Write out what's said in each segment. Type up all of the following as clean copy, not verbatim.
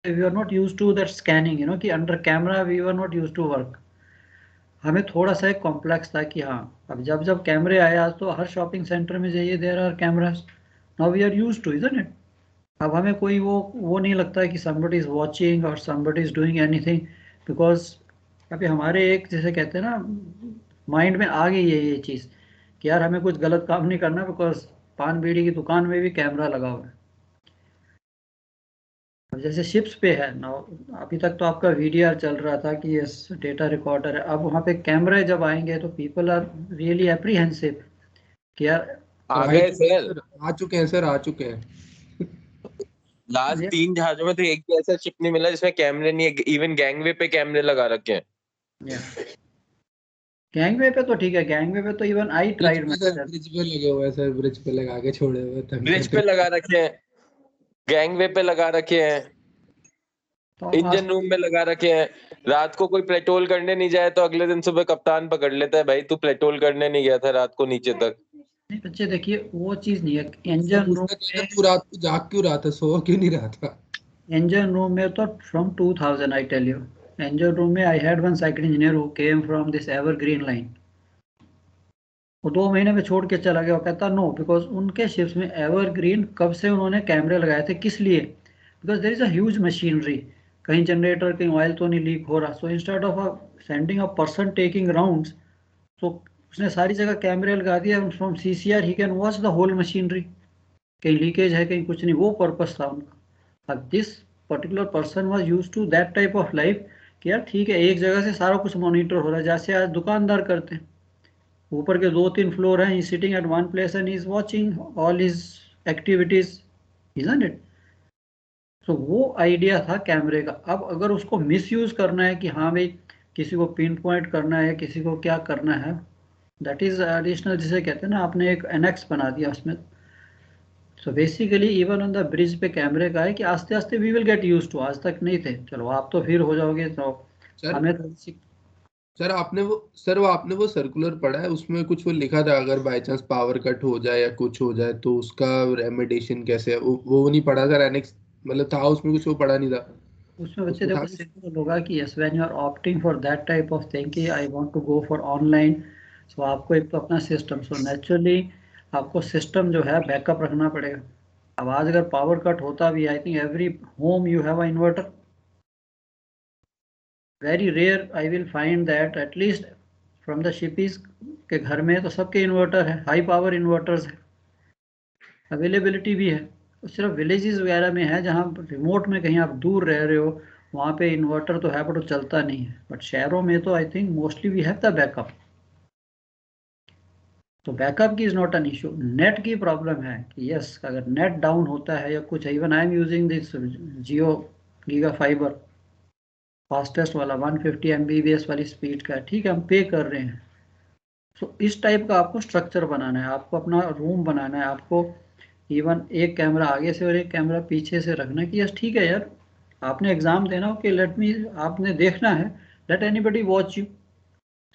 We are not used to that scanning, कि under camera we are not used to work. हमें थोड़ा सा एक कॉम्प्लेक्स था कि हाँ, अब जब जब कैमरे आए, आज तो हर शॉपिंग सेंटर में जाइए there are cameras. Now we are used to, isn't it? अब हमें कोई वो नहीं लगता है कि somebody इज वॉचिंग और somebody is doing anything, because अभी हमारे एक, जैसे कहते हैं ना, माइंड में आ गई है ये चीज़ कि यार हमें कुछ गलत काम नहीं करना, बिकॉज पान बीड़ी की दुकान में भी कैमरा लगा हुआ है। अब जैसे शिप्स पे है ना, अभी तक तो आपका वीडीआर चल रहा था कि ये डेटा रिकॉर्डर है, अब वहाँ पे कैमरे जब आएंगे तो पीपल आर रियली एप्रीहेंसिव कि यार। आ आ गए चुके हैं सर। सर, आ चुके हैं सर, आ चुके हैं। लास्ट ये 3 जहाजों में तो एक भी ऐसा शिप नहीं मिला जिसमें कैमरे नहीं है, इवन गैंगवे पे कैमरे लगा रखे हैं। गैंगवे पे तो ठीक है, गैंगवे पे तो इवन आई ब्रिज ट्राइड पे मैं। सर, ब्रिज पे लगे हुए हैं सर, ब्रिज पे लगा के छोड़े हुए हैं, तंग ब्रिज करते पे लगा हैं। रखे हैं, गैंगवे पे लगा रखे हैं, तो आज इंजन रूम में लगा रखे हैं। रात को कोई पेट्रोल करने नहीं जाए तो अगले दिन सुबह कप्तान पकड़ लेता है, भाई तू पेट्रोल करने नहीं गया था रात को नीचे तक। नहीं बच्चे, देखिए वो चीज़ नहीं है। सर इंजन रूम उसका कहना, में, तू रात को जाग क्यों रहा था, सो क्यों नहीं रहा था? इंजन रूम में तो from 2000 I tell you, engine room में I had one cycle engineer who came from this Evergreen line. वो 2 महीने में छोड़ के चला गया। वो कहता नो, बिकॉज उनके शिप्स में एवरग्रीन कब से उन्होंने कैमरे लगाए थे, किस लिए? Because there is a huge machinery, कहीं जनरेटर, कहीं ऑयल तो नहीं लीक हो रहा। So instead of sending a person taking rounds, तो उसने सारी जगह कैमरे लगा दिया। फ्रॉम सीसीआर ही can watch the whole machinery, कहीं लीकेज है कहीं कुछ नहीं। वो पर्पस था उनका। अब this particular person was used to that type of life कि यार ठीक है, एक जगह से सारा कुछ मॉनिटर हो रहा है, जैसे आज दुकानदार करते हैं। ऊपर के 2-3 फ्लोर हैं, he sitting at one place and he is watching all his activities, isn't it? तो वो आइडिया था कैमरे का। अब अगर उसको मिस यूज करना है कि हाँ भाई किसी को पिन पॉइंट करना है, किसी को क्या करना है, दैट इज एडिशनल, जिसे कहते हैं ना, आपने एक एनेक्स बना दिया उसमें। So basically even on the bridge पे कैमरे का है कि आस्ते आस्ते we will get used to. आज तक नहीं थे, चलो आप तो फिर हो जाओगे। तो सर, हमें थोड़ी सी, सर आपने वो सर्कुलर पढ़ा है, उसमें कुछ वो लिखा था, अगर बाय चांस पावर कट हो जाए या कुछ हो जाए तो उसका रेमेडिएशन कैसे है, वो नहीं पढ़ा सर? एनेक्स मतलब था उसमें कुछ, वो पढ़ा नहीं था उसमें बच्चे उसमें, था देखो कुछ? सिंपल होगा कि yes, when you are opting for that type of thing कि I want to go for online, so आपको एक तो अपना सिस्टम, सो नेचुरली आपको सिस्टम जो है बैकअप रखना पड़ेगा। अब आज अगर पावर कट होता भी, I think every home you have a inverter. Very rare I will find that at least from the shippies के घर में तो सबके इन्वर्टर है, हाई पावर इन्वर्टर्स है, अवेलेबिलिटी भी है। तो सिर्फ विलेजेस वगैरह में है, जहाँ रिमोट में कहीं आप दूर रह रहे हो, वहाँ पे इन्वर्टर तो है बट वो चलता नहीं है। बट शहरों में तो I think mostly we have the backup. तो बैकअप की is not an issue. Net की प्रॉब्लम है कि यस, अगर नेट डाउन होता है या कुछ, even I am using this Jio giga fibre, fastest वाला 150 Mbps वाली स्पीड का है, ठीक है, हम पे कर रहे हैं। सो इस टाइप का आपको स्ट्रक्चर बनाना है, आपको अपना रूम बनाना है, आपको इवन एक कैमरा आगे से और एक कैमरा पीछे से रखना है कि यस ठीक है यार, आपने एग्जाम देना हो कि लेट मी, आपने देखना है, लेट एनीबडी वॉच यू,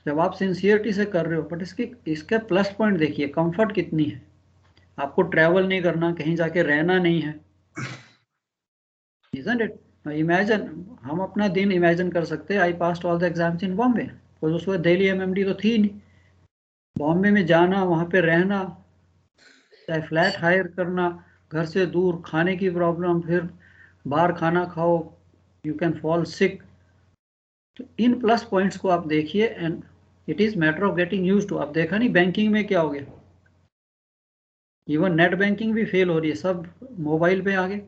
जब आप सिंसियरिटी से कर रहे हो। बट इसकी इसके प्लस पॉइंट देखिए, कंफर्ट कितनी है। आपको ट्रैवल नहीं करना, कहीं जाके रहना नहीं है, इजंट इट? इमेजिन, हम अपना दिन इमेजिन कर सकते हैं। I passed all the exams in Bombay, because उस वक्त दिल्ली एमएमडी तो थी नहीं। बॉम्बे में जाना, वहाँ पे रहना, चाहे फ्लैट हायर करना, घर से दूर, खाने की प्रॉब्लम, फिर बाहर खाना खाओ, यू कैन फॉल सिक। तो इन प्लस पॉइंट्स को आप देखिए, and it is matter of getting used to. आप देखा नहीं बैंकिंग में क्या हो गया, इवन नेट बैंकिंग भी फेल हो रही है, सब मोबाइल पे आ गए।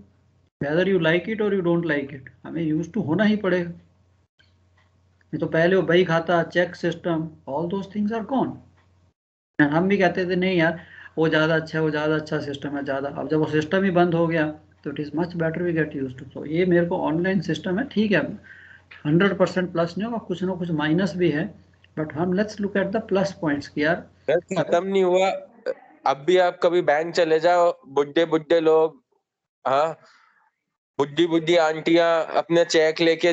वेदर यू लाइक इट और यू डोंट लाइक इट, हमें यूज टू होना ही पड़ेगा। नहीं तो पहले वो बही खाता, check system, all those things are gone. हम भी कहते थे नहीं यार वो ज़्यादा अच्छा है, वो ज़्यादा अच्छा सिस्टम है ज़्यादा। अब जब वो सिस्टम ही बंद हो गया तो it is much better we get used to. तो ये मेरे को ऑनलाइन सिस्टम है, ठीक है, 100% प्लस नहीं होगा, कुछ ना कुछ माइनस भी है, बट हम let's look at the plus points की यार। सर खत्म नहीं हुआ। अब भी आप कभी बैंक चले जाओ, बुड्ढे बुड्ढे लोग, हाँ, बुड्ढी बुड्ढी आंटियां अपने चेक लेके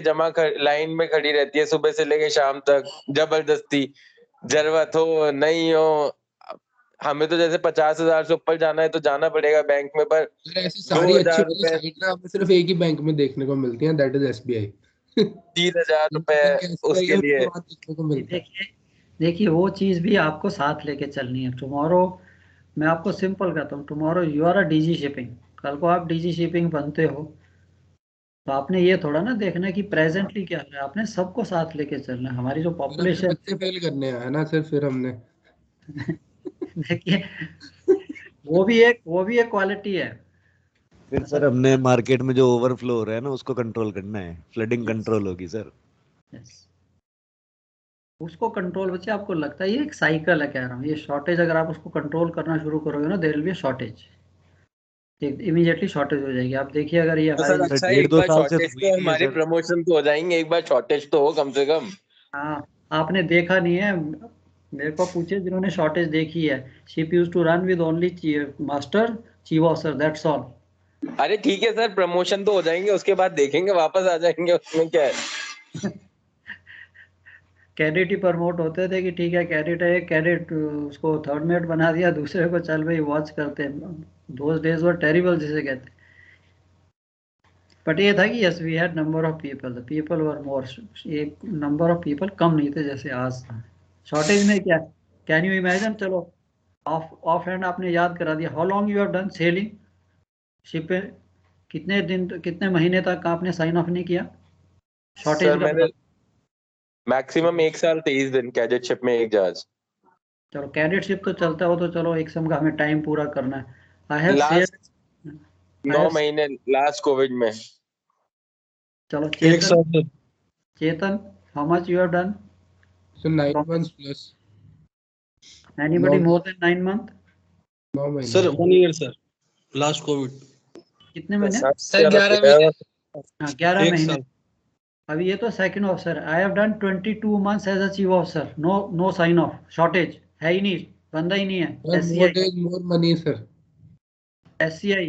लाइन में खड़ी रहती है सुबह से लेके शाम तक, जबरदस्ती, जरूरत हो नहीं हो। हमें तो जैसे 50,000 से ऊपर जाना है तो जाना पड़ेगा बैंक में, पर सर ऐसी सारी अच्छी 2,000 वाली रुपए साइट ना हमें सिर्फ एक ही बैंक में देखने को मिलती हैं, दैट इज एसबीआई। 3,000 रुपए उसके लिए। देखने को मिलता है। देखिए देखिए वो चीज़ भी आपको साथ लेके चलनी है। टुमारो मैं आपको सिंपल कहता हूँ, tomorrow you are a DG shipping, कल को आप डीजी शिपिंग बनते हो तो आपने ये थोड़ा ना देखना है कि प्रेजेंटली क्या है, आपने सबको साथ लेके चलना है। हमारी जो फिर अपने पॉपुलेशन बच्चे फेल करने हैं ना सर, फिर हमने देखिए वो भी एक क्वालिटी है। फिर ऐसा सर हमने मार्केट में जो ओवरफ्लो हो रहा है ना उसको कंट्रोल करना है, फ्लडिंग कंट्रोल होगी सर। yes, उसको कंट्रोल बच्चे आपको लगता है ये एक साइकिल है, कह रहा हूँ ये शॉर्टेज अगर आप उसको कंट्रोल करना शुरू करोगे ना there will be shortage, immediately shortage हो जाएगी। आप देखिए अगर ये तो हमारे सर सर अच्छा है, डेढ़ एक दो बार साल से तो शॉर्टेज हुई तो नहीं है हमारी सर। प्रमोशन तो हो जाएंगे, एक बार शॉर्टेज तो हो कम से कम। हाँ आपने देखा नहीं है, मेरे को पूछे जिन्होंने शॉर्टेज देखी है, ship used to run with only master chief officer, that's all. अरे ठीक है सर, प्रमोशन तो हो जाएंगे, उसके बाद देखेंगे, वापस आ जाएंगे, उसमें क्या है। कैडेट ही प्रमोट होते थे कि ठीक है कैडेट है, कैडेट उसको थर्ड मेट बना दिया, दूसरे को चल भाई वॉच करते हैं। दोज डेज वर टेरिबल जिसे कहते हैं। बट ये था कि yes we had number of people, the people were more, एक नंबर ऑफ पीपल कम नहीं थे जैसे आज था। शॉर्टेज में क्या, कैन यू इमेजिन, चलो ऑफ ऑफ हैंड आपने याद करा दिया, how long you have done selling ship पे, कितने दिन कितने महीने तक आपने साइन ऑफ नहीं किया, शॉर्टेज सर का मैंने बता। मैक्सिमम 1 साल 23 दिन कैडेटशिप में एक जहाज। चलो कैडेटशिप तो चलता हो तो चलो एक सम का हमें टाइम पूरा करना है। आई हैव लास्ट सेल 9 महीने लास्ट कोविड में। चलो एक चेतन, साल sir, Chetan how much you have done, sir 9 months plus. Anybody more than 9 month, 9 महीने sir 1 year sir, last Covid कितने महीने, सर 11 महीने, हाँ 11 एक महीने। साल। अभी ये तो second officer, I have done 22 months as a chief officer, no no sign off, shortage है ही नहीं, बंदा ही नहीं है। Sir more days more money sir. SCI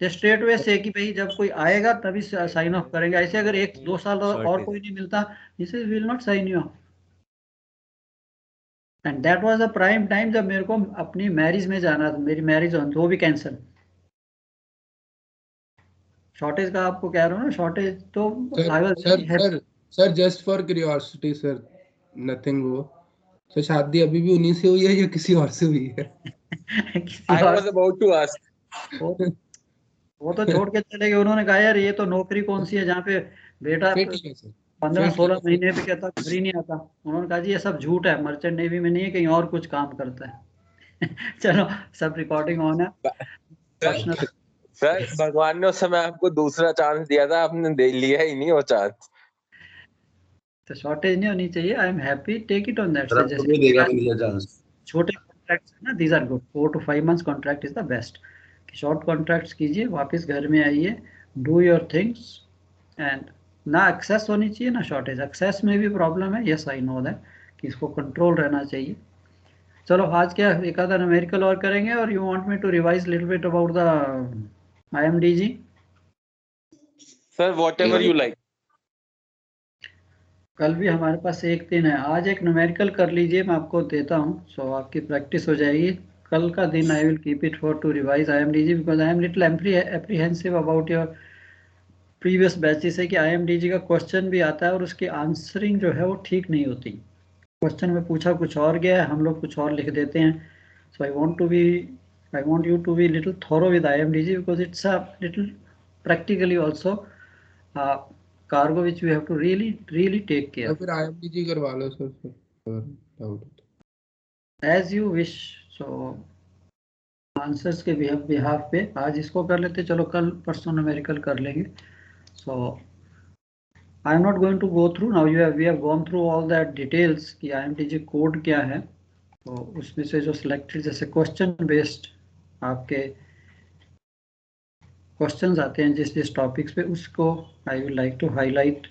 जो स्ट्रेट वे से कि भाई जब कोई आएगा तभी साइन ऑफ करेंगे, ऐसे अगर 1-2 साल और Shortage. कोई नहीं मिलता this is will not sign you off. And that was the prime time जब मेरे को अपनी मैरिज में जाना था, मेरी मैरिज ऑन तो वो भी कैंसिल। शॉर्टेज का आपको कह रहा हूँ ना, शॉर्टेज तो sir I was sir very sir sir just for curiosity sir, nothing वो। सर शादी अभी भी उन्हीं से हुई है या किसी और से हुई है? किसी आई और वाज अबाउट टू आस्क। वो वो तो छोड़ के चले गए, उन्होंने कहा यार ये तो नौकरी कौन सी है जहाँ पे बेटा फिर ठीक है सर, 15-16 महीने पे कहता घर ही नहीं आता। उन्होंने कहा जी ये सब झूठ है, मर्चेंट नेवी में नहीं है, कहीं और कुछ काम करता है। चलो सब रिकॉर्डिंग ऑन है, पर्सनल। सर भगवान ने उस समय आपको दूसरा चांस दिया था, आपने दे लिया ही नहीं वो चांस। तो शॉर्टेज नहीं होनी चाहिए, I am happy, take it on that से, आपको जैसे भी देगा मिलिया चांस। छोटे कॉन्ट्रैक्ट्स है ना, these are good, 4 to 5 months contract is the best. Short contracts कीजिए, वापस घर में आइए, डू योर थिंग्स एंड ना एक्सेस होनी चाहिए ना शॉर्टेज। एक्सेस में भी प्रॉब्लम है, यस आई नो दैट, कि इसको कंट्रोल रहना चाहिए। चलो आज क्या एक आधा न्यूमेरिकल और करेंगे, और you want me to revise little bit about the IMDG। Sir whatever you like. कल भी हमारे पास एक दिन है, आज एक न्यूमेरिकल कर लीजिए, मैं आपको देता हूँ, सो आपकी प्रैक्टिस हो जाएगी। कल का दिन I will keep it for to revise IMDG, because I am little apprehensive about your previous batches है कि IMDG का क्वेश्चन भी आता है और उसकी आंसरिंग जो है वो ठीक नहीं होती। क्वेश्चन में पूछा कुछ और गया है, हम लोग कुछ और लिख देते हैं। So I want you to be little thorough with IMDG because it's a little practically also cargo which we have to really take care, फिर IMDG करवा लो सर, फिर doubt as you wish। so answers के behalf पे आज इसको कर लेते, चलो कल परसों न्यूमेरिकल कर लेंगे। so I am not going to go through now, we have gone through all that details कि IMDG कोड क्या है। तो उसमें से जो सिलेक्टेड जैसे क्वेश्चन बेस्ड आपके क्वेश्चंस आते हैं जिस जिस टॉपिक्स पे, उसको I will like to highlight.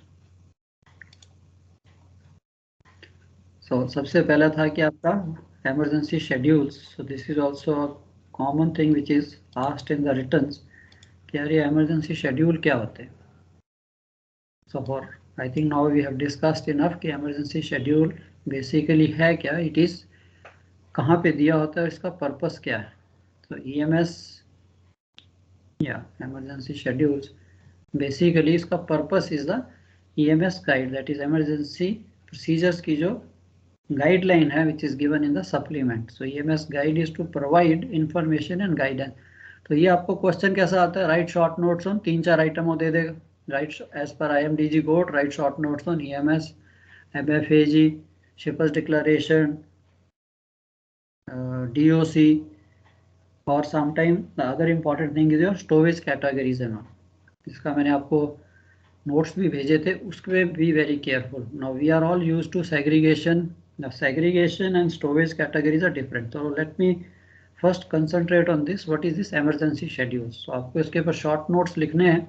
So सबसे पहला था कि आपका emergency schedules, so this is also a common thing which is asked in the returns कि यार ये emergency schedule क्या होते हैं। so for I think now we have discussed enough कि emergency schedule basically है क्या, it is कहाँ पे दिया होता है, इसका पर्पस क्या है। तो EMS या emergency schedules, बेसिकली इसका purpose is the EMS guide, that is emergency procedures की जो गाइडलाइन है which is given in the supplement. So EMS guide is to provide information and guidance. तो ये आपको क्वेश्चन कैसा आता है, write short notes on 3-4 item वो दे देगा, write as per IMDG code, write short notes on EMS, MFAG, shippers declaration, DOC, और sometime the other important thing is your storage categories and all. इसका मैंने आपको नोट्स भी भेजे थे, उसके भी very careful. Now we are all used to segregation. Now segregation and storage categories are different. So let me first concentrate on this. What is this emergency schedules? So आपको इसके ऊपर शॉर्ट नोट्स लिखने हैं.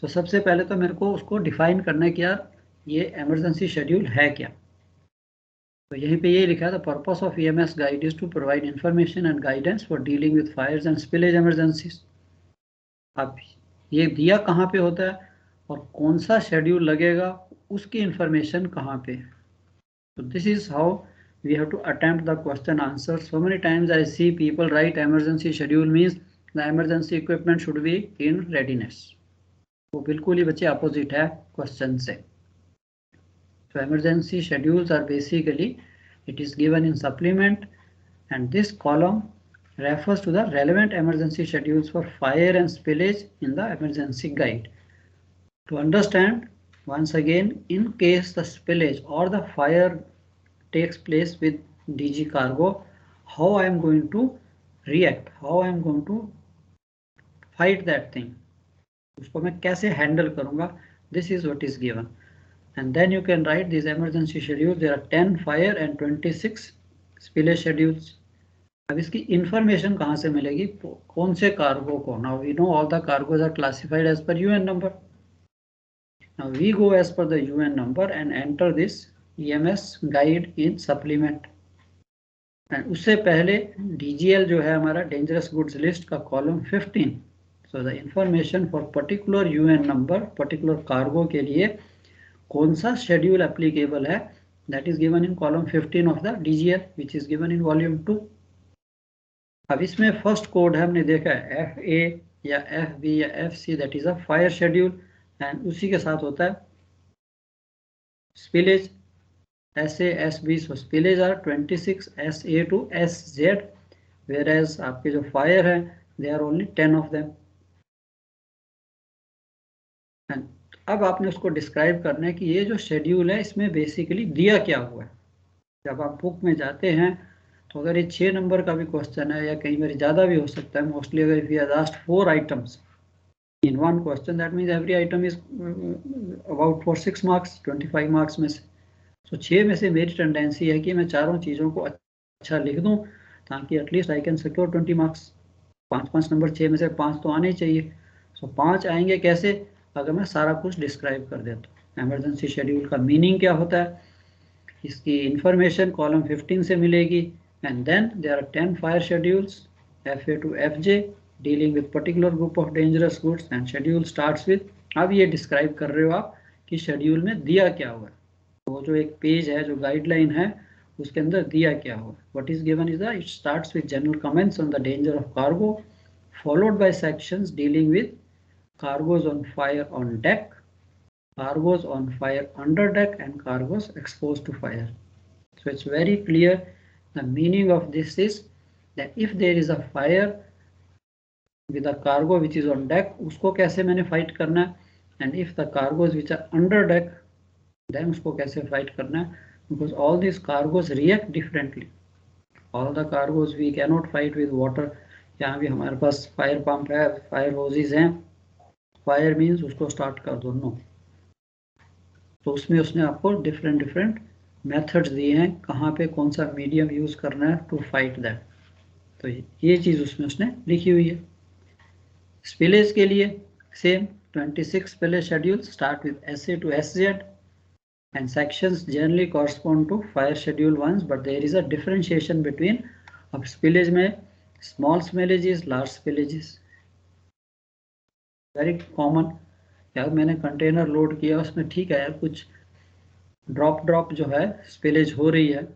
तो सबसे पहले तो मेरे को उसको डिफाइन करना है कि यार ये emergency schedule है क्या. तो यहीं पे ये लिखा है, the purpose of EMS guide is to provide information and guidance for dealing with fires and spillage emergencies. अब ये दिया कहाँ पे होता है और कौन सा शेड्यूल लगेगा, उसकी इंफॉर्मेशन कहाँ पे. So this is how we have to attempt the question answer. So many times I see people write emergency schedule means the emergency equipment should be in readiness. वो बिल्कुल ही बच्चे अपोजिट है question से. So emergency schedules are basically, it is given in supplement, and this column refers to the relevant emergency schedules for fire and spillage in the emergency guide. To understand, once again, in case the spillage or the fire takes place with DG cargo, how I am going to react, how I am going to fight that thing, उसको मैं कैसे handle करूंगा, this is what is given. And then you can write these emergency schedules. There are 10 fire and 26 spillage schedules. अब इसकी information कहाँ से मिलेगी, कौन से कार्गो को. Now we know all the cargos are classified as per UN number. Now we go as per the UN number and enter this EMS guide in supplement. And उससे पहले DGL जो है हमारा dangerous goods list का column 15. So the information for particular UN number, particular cargo के लिए कौन सा schedule applicable है, that is given in column 15 of the DGL, which is given in volume 2. अब इसमें फर्स्ट कोड है, हमने देखा है FA या FB या FC, that is a fire schedule. And उसी के साथ होता है spillage, SA SB. So spillage are 26 SA to SZ, whereas आपके जो फायर है they are only 10 of them. And अब आपने उसको डिस्क्राइब करना है कि ये जो शेड्यूल है इसमें बेसिकली दिया क्या हुआ है. जब आप बुक में जाते हैं तो अगर ये 6 नंबर का भी क्वेश्चन है या कई बार ज़्यादा भी हो सकता है, मोस्टली अगर we are asked 4 items in one question, that means every item is about for 6 marks, 25 marks में से. So 6 में से मेरी टेंडेंसी है कि मैं चारों चीज़ों को अच्छा लिख दूं ताकि at least I can secure 20 marks. 5 number 6 में से 5 तो आने ही चाहिए. सो 5 आएंगे कैसे, अगर मैं सारा कुछ डिस्क्राइब कर देता हूँ. एमरजेंसी शेड्यूल का मीनिंग क्या होता है, इसकी इंफॉर्मेशन कॉलम 15 से मिलेगी. And then there are 10 fire schedules FA to FJ dealing with particular group of dangerous goods, and schedule starts with, अब ये डिस्क्राइब कर रहे हो आप कि शेड्यूल में दिया क्या हुआ है. वो जो एक पेज है जो गाइडलाइन है उसके अंदर दिया क्या हुआ. What is given is the, it starts with general comments on the danger of cargo, followed by sections dealing with cargoes on fire on deck, cargoes on fire under deck and cargoes exposed to fire. So it's very clear. The meaning of this is that if there is a fire with the cargo which is on deck, उसको कैसे मैंने fight करना है. and if the cargoes which are under deck, then उसको कैसे fight करना है, because all these cargoes react differently. all the cargoes we cannot fight with water. यहाँ भी हमारे पास फायर पंप है, फायर होजेस हैं, फायर मीन्स उसको स्टार्ट कर दो, नो. तो उसमें उसने आपको डिफरेंट मेथड्स दिए हैं कहाँ पे कौन सा मीडियम यूज करना है टू फाइट दैट. तो ये चीज़ उसमें उसने लिखी हुई है. स्पिलेज के लिए same 26 spillage schedule start with SA to SZ, and sections generally correspond to fire schedule ones, but there is a differentiation between अब spillage में small spillages, large spillages, very common. यार मैंने कंटेनर लोड किया उसमें ठीक है यार कुछ ड्रॉप जो है स्पिलेज हो रही है,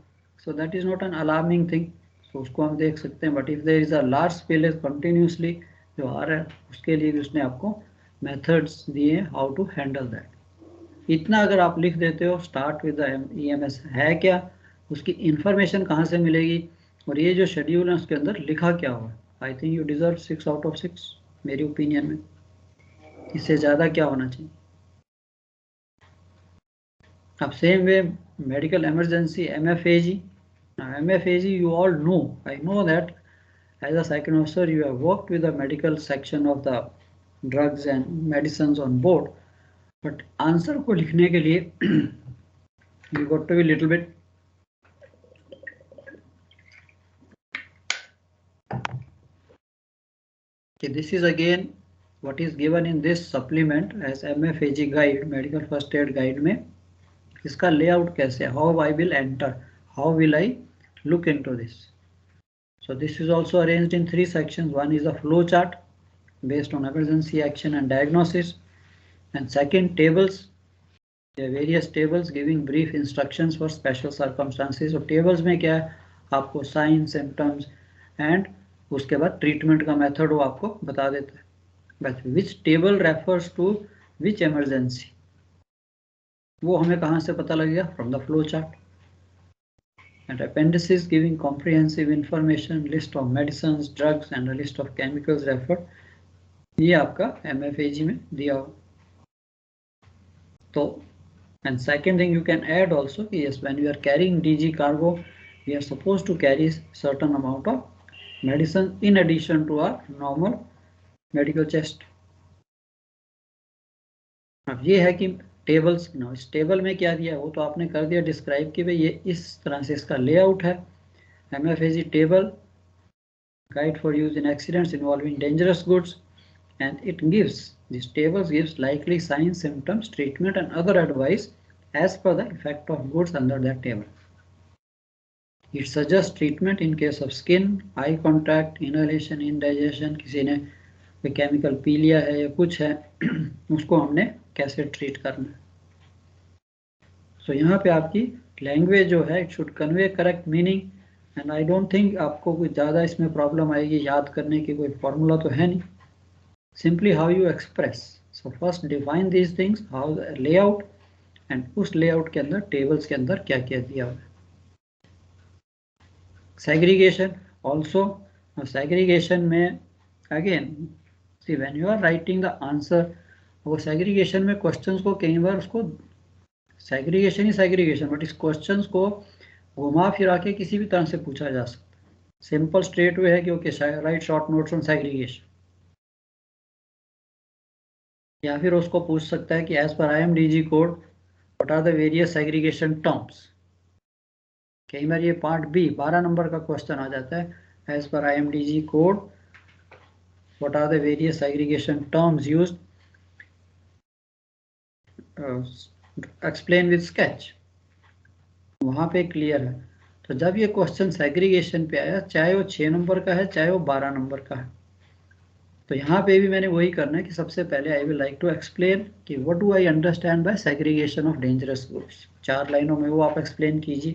so that is not an alarming thing. तो उसको हम देख सकते हैं। But if there is a large spillage continuously जो आ रहा है, उसके लिए भी उसने आपको मेथड्स दिए हाउ टू हैंडल दैट। इतना अगर आप लिख देते हो, स्टार्ट विद द EMS है क्या, उसकी इंफॉर्मेशन कहाँ से मिलेगी, और ये जो शेड्यूल है उसके अंदर लिखा क्या हुआ, I think you deserve 6 out of 6 मेरी ओपिनियन में। इससे ज़्यादा क्या होना चाहिए। अब same way medical emergency MFAG. Now MFAG you all know, I know that as a second officer you have worked with the medical section of the drugs and medicines on board, but answer को लिखने के लिए you got to be little bit okay, this is again what is given in this supplement as MFAG guide, medical first aid guide में इसका layout कैसे, how I will enter, how will I look into this. So this is also arranged in 3 sections. One is a flow chart based on emergency action and diagnosis, and second tables. There are various tables giving brief instructions for special circumstances. So tables में क्या है, आपको signs, symptoms and उसके बाद treatment का method वो आपको बता देता है. But which table refers to which emergency, वो हमें कहाँ से पता लगेगा, from the flow chart. And appendices giving comprehensive information, list of medicines, drugs and a list of chemicals referred, ये आपका MFAG में दिया हो. तो and second thing you can add also, yes, when we are carrying DG cargo, we are supposed to carry certain amount of medicine in addition to our normal medical chest. अब ये है कि tables, इस table में क्या दिया वो तो आपने कर दिया डिस्क्राइब कि भाई ये इस तरह से इसका लेआउट है. MFAG table, guide for use in accidents involving dangerous goods, and it gives, these tables gives likely signs, symptoms, treatment and other advice as per the effect of goods under that table. It suggests treatment in case of skin, eye contact, inhalation, indigestion, किसी ने कोई chemical P लिया है या कुछ है उसको हमने कैसे ट्रीट करना है. So यहाँ पे आपकी लैंग्वेज जो है, it should convey correct meaning, and I don't think आपको कुछ ज़्यादा इसमें प्रॉब्लम आएगी, याद करने की कोई फॉर्मूला तो है नहीं. Simply how you express. So first define these things, how the layout, and उस layout के अंदर tables के अंदर क्या क्या दिया हुआ है. Segregation also. Now segregation में again see when you are writing the answer, वो segregation में questions को कई बार उसको segregation ही segregation, but इस questions को घुमा फिरा के किसी भी तरह से पूछा जा सकता है. Simple straight way है कि okay, write short notes on segregation. या फिर उसको पूछ सकता है कि as per IMDG code what are the various segregation terms. कई बार ये पार्ट बी 12 नंबर का क्वेश्चन आ जाता है, as per IMDG code what are the various segregation terms used, explain with sketch. वहां पे क्लियर है. तो जब ये क्वेश्चन सेग्रीगेशन पे आया, चाहे वो 6 नंबर का है चाहे वो 12 नंबर का है, तो यहाँ पे भी मैंने वही करना है कि सबसे पहले I will like to explain कि what do I understand by segregation of dangerous goods. 4 लाइनों में वो आप एक्सप्लेन कीजिए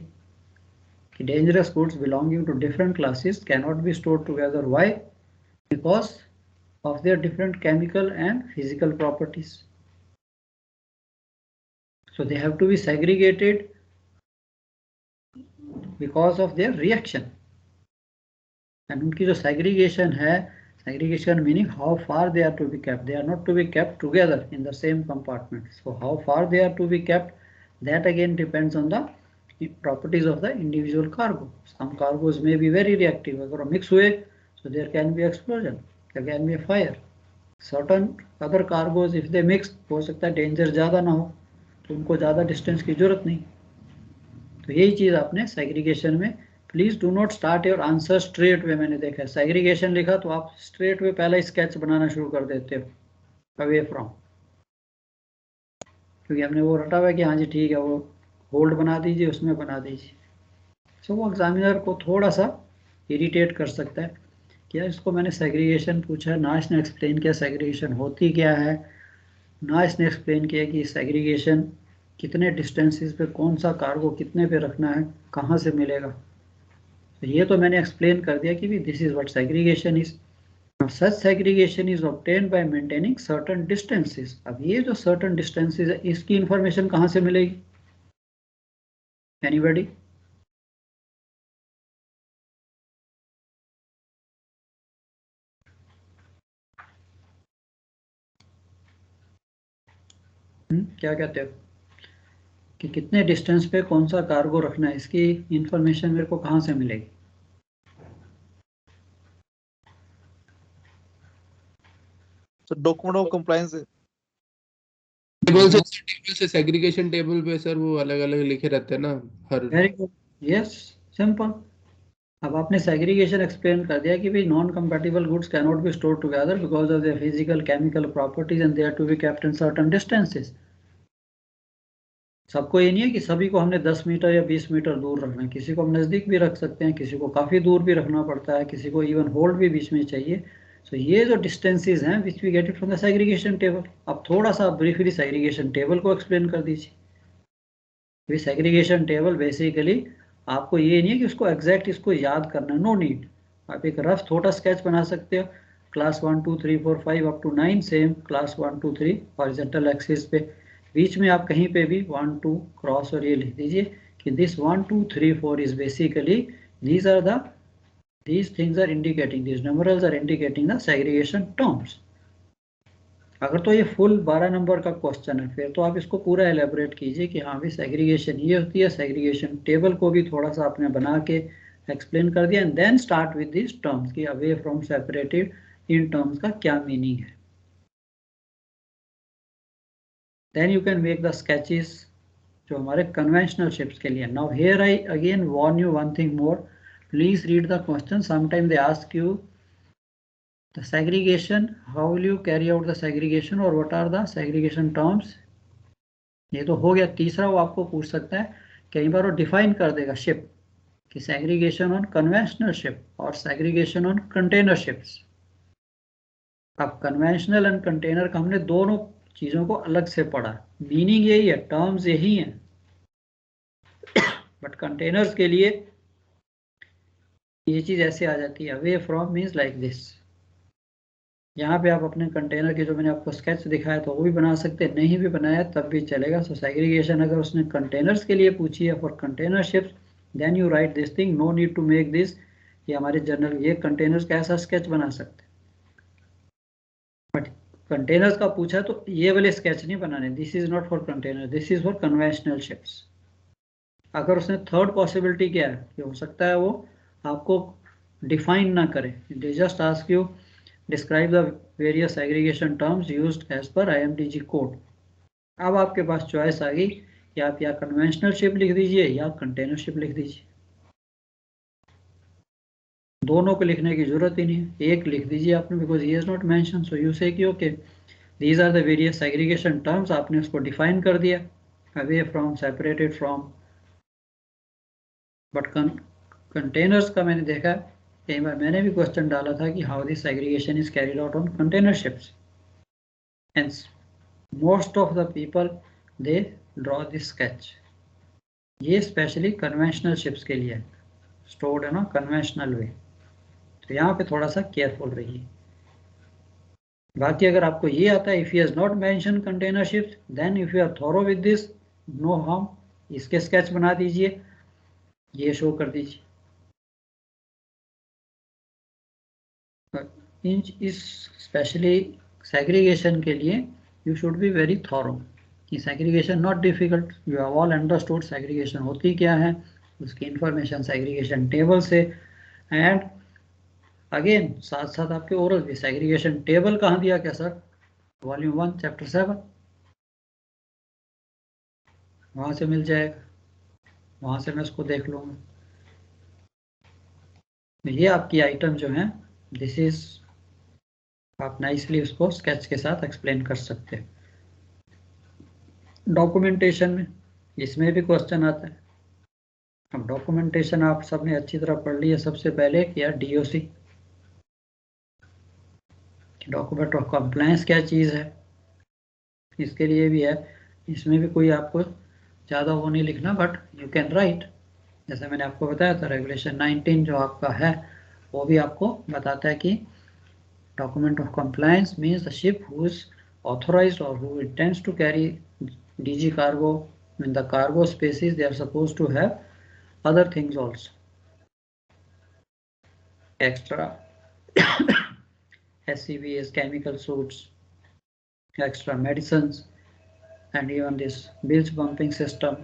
कि dangerous goods belonging to different classes can not be stored together. Why? Because of their different chemical and physical properties. So they have to be segregated because of their reaction. And उनकी जो segregation है, segregation meaning how far they are to be kept. They are not to be kept together in the same compartment. So how far they are to be kept, that again depends on the properties of the individual cargo. Some cargos may be very reactive. अगर mix हुए, so there can be explosion, there can be a fire. Certain other cargos if they mix, हो सकता है danger ज़्यादा ना हो, तो उनको ज़्यादा distance की जरूरत नहीं. तो यही चीज़ आपने segregation में, please do not start your answer straight way. मैंने देखा है सेग्रीगेशन लिखा तो आप स्ट्रेट वे पहला स्केच बनाना शुरू कर देते हो अवे फ्रॉम, क्योंकि हमने वो रटा हुआ है कि हाँ जी ठीक है वो होल्ड बना दीजिए, उसमें बना दीजिए. सो वो एग्जामिनर को थोड़ा सा इरिटेट कर सकता है कि यार इसको मैंने सेग्रीगेशन पूछा है, ना इसने एक्सप्लेन किया सेग्रीगेशन होती क्या है, ना इसने एक्सप्लेन किया कि सेग्रीगेशन कितने डिस्टेंसेस पे कौन सा कार्गो कितने पे रखना है, कहाँ से मिलेगा. तो ये तो मैंने एक्सप्लेन कर दिया कि this is what segregation is. Such segregation is obtained by maintaining certain distances. अब ये जो certain distances है इसकी इंफॉर्मेशन कहाँ से मिलेगी? Anybody? क्या कहते हो कि कितने डिस्टेंस पे कौन सा कार्गो रखना है, इसकी इंफॉर्मेशन मेरे को कहाँ से मिलेगी? So document of compliance table से सेग्रीगेशन टेबल पे सर वो अलग अलग लिखे रहते हैं ना हर. Very good, yes, simple. अब आपने सेग्रीगेशन एक्सप्लेन कर दिया कि भाई non compatible goods can not be stored together because of their physical chemical properties and they are to be kept in certain distances. सबको ये नहीं है कि सभी को हमने 10 मीटर या 20 मीटर दूर रखना है, किसी को हम नज़दीक भी रख सकते हैं, किसी को काफ़ी दूर भी रखना पड़ता है, किसी को इवन होल्ड भी बीच में चाहिए. सो ये जो डिस्टेंसेस हैं which we get it from the segregation table. अब थोड़ा सा ब्रीफली सेग्रीगेशन टेबल को एक्सप्लेन कर दीजिए. सेग्रीगेशन टेबल बेसिकली आपको ये नहीं है कि उसको एग्जैक्ट इसको याद करना है, नो नीड. आप एक रफ छोटा स्केच बना सकते हो. Class 1 2 3 4 5 up to 9 same class 1 2 3 horizontal axis पे. बीच में आप कहीं पे भी 1 2 क्रॉस और ये लिख दीजिए कि this 1 2 3 4 is basically these things are indicating, these numerals are indicating the segregation terms. अगर तो ये फुल 12 नंबर का क्वेश्चन है फिर तो आप इसको पूरा एलेबोरेट कीजिए कि हाँ भी सेग्रीगेशन ये होती है. सेग्रीगेशन टेबल को भी थोड़ा सा आपने बना के एक्सप्लेन कर दिया and then start with this terms कि away from separated in terms का क्या मीनिंग है. Then you can make the sketches जो हमारे कन्वेंशनल शिप्स के लिए. Now here I again warn you one thing more. Please read the question. Sometimes they ask you the segregation. How will you carry out the segregation or what are the segregation terms? ये तो हो गया. तीसरा वो आपको पूछ सकता है, कई बार वो डिफाइन कर देगा शिप कि segregation on conventional ship और segregation on container ships. अब conventional and container का हमने दोनों चीजों को अलग से पढ़ा. मीनिंग यही है, टर्म्स यही हैं, बट कंटेनर्स के लिए ये चीज ऐसे आ जाती है. Away from means like this. यहाँ पे आप अपने कंटेनर के जो मैंने आपको स्केच दिखाया तो वो भी बना सकते हैं, नहीं भी बनाया तब भी चलेगा. सो सेग्रीगेशन अगर उसने कंटेनर्स के लिए पूछी है for container ships then you write this thing. No need to make this. ये हमारे जनरल ये कंटेनर्स का ऐसा स्केच बना सकते हैं, बट कंटेनर्स का पूछा तो ये वाले स्केच नहीं बनाने. This is not for container, this is for conventional ships. अगर उसने थर्ड पॉसिबिलिटी क्या है कि हो सकता है वो आपको डिफाइन ना करे. They just ask you describe the various segregation terms used as per IMDG code. अब आपके पास चॉइस आ गई कि आप या कन्वेंशनल शिप लिख दीजिए या कंटेनर शिप लिख दीजिए. दोनों को लिखने की जरूरत ही नहीं है, एक लिख दीजिए आपने because he is not mention. So you say कि okay these are the various segregation terms. आपने उसको डिफाइन कर दिया, away from, separated from. But containers का मैंने देखा कई बार, मैंने भी क्वेश्चन डाला था कि how this segregation is carried out on container ships and most of the people they draw this sketch. ये स्पेशली कन्वेंशनल शिप्स के लिए स्टोर्ड है ना कन्वेंशनल वे. तो यहाँ पे थोड़ा सा केयरफुल रहिए. बाकी अगर आपको ये आता है, if he has not mention container ships then if you are thorough with this no harm. इसके स्केच बना दीजिए, ये शो कर दीजिए. इस स्पेशली सेग्रीगेशन के लिए you should be very thorough. कि segregation not difficult, you have all understood segregation होती क्या है, उसकी इंफॉर्मेशन सेग्रीगेशन टेबल से. एंड अगेन साथ साथ आपके ओरल भी सेग्रीगेशन टेबल कहाँ दिया क्या सर? वॉल्यूम 1 चैप्टर 7 वहाँ से मिल जाएगा, वहाँ से मैं इसको देख लूँगा. ये आपकी आइटम जो है दिस इज, आप नाइसली उसको स्केच के साथ एक्सप्लेन कर सकते हैं. डॉक्यूमेंटेशन में इसमें भी क्वेश्चन आता है. अब डॉक्यूमेंटेशन आप सबने अच्छी तरह पढ़ ली है. सबसे पहले किया DOC, डॉक्यूमेंट ऑफ कंप्लायंस क्या चीज़ है, इसके लिए भी है. इसमें भी कोई आपको ज़्यादा वो नहीं लिखना, बट यू कैन राइट जैसे मैंने आपको बताया था रेगुलेशन 19 जो आपका है वो भी आपको बताता है कि document of compliance means the ship who is authorized or who intends to carry DG cargo in the cargo spaces, they are supposed to have other things also, extra SCBAs, chemical suits, extra medicines, and even this bilge pumping system,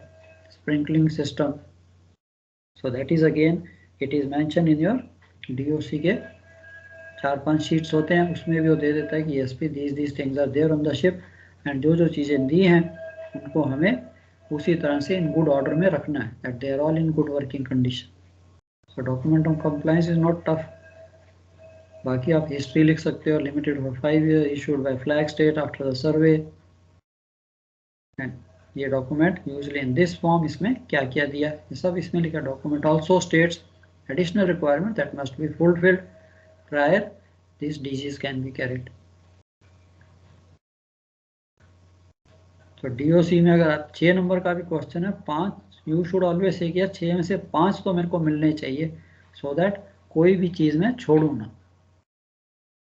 sprinkling system. So that is again it is mentioned in your DOC के 4-5 sheets होते हैं, उसमें भी वो दे देता है कि ESP these things are there on the ship, and जो जो चीज़ें दी हैं उनको हमें उसी तरह से इन गुड ऑर्डर में रखना है, that they are all in good working condition. So document of compliance is not tough. बाकी आप हिस्ट्री लिख सकते हो, limited for 5 years, issued by flag state after the survey. And ये document usually in this form, इसमें क्या क्या दिया ये सब इसमें लिखा. Document also states additional requirement that must be fulfilled prior this DGs can be carried. तो DOC में अगर 6 नंबर का भी क्वेश्चन है, 5 यू शुड ऑलवेज से किया, 6 में से 5 तो मेरे को मिलने चाहिए, सो दैट कोई भी चीज़ में छोड़ूँ ना.